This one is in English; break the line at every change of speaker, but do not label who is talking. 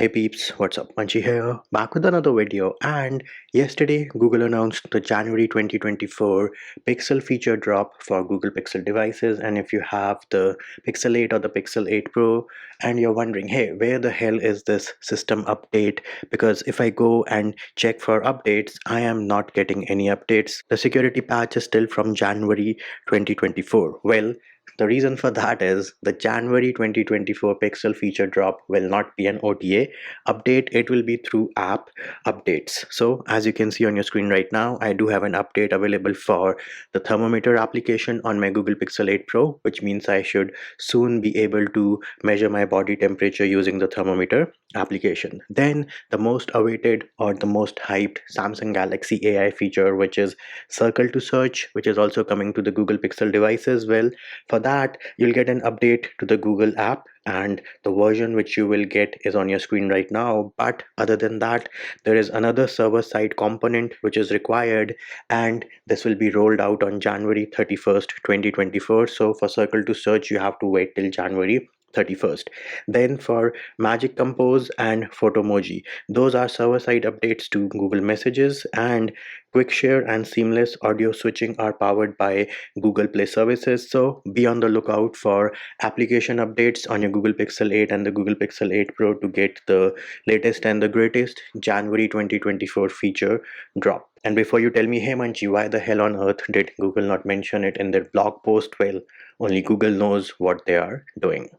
Hey peeps, what's up? Manchi here, back with another video. And yesterday, Google announced the January 2024 Pixel feature drop for Google Pixel devices. And if you have the Pixel 8 or the Pixel 8 Pro, and you're wondering, hey, where the hell is this system update? Because if I go and check for updates, I am not getting any updates. The security patch is still from January 2024. Well, the reason for that is the January 2024 Pixel feature drop will not be an OTA update. It will be through app updates. So as you can see on your screen right now, I do have an update available for the thermometer application on my Google Pixel 8 Pro, which means I should soon be able to measure my body temperature using the thermometer application. Then the most awaited or the most hyped Samsung Galaxy AI feature, which is circle to search, which is also coming to the Google Pixel devices. Well, for that, you'll get an update to the Google app, and the version which you will get is on your screen right now. But other than that, there is another server-side component which is required, and this will be rolled out on January 31st, 2024. So for Circle to Search, you have to wait till January 31st. Then for Magic Compose and Photomoji, those are server-side updates to Google Messages, and Quick Share and Seamless Audio Switching are powered by Google Play services. So be on the lookout for application updates on your Google Pixel 8 and the Google Pixel 8 Pro to get the latest and the greatest January 2024 feature drop. And before you tell me, hey Manchi, why the hell on earth did Google not mention it in their blog post? Well, only Google knows what they are doing.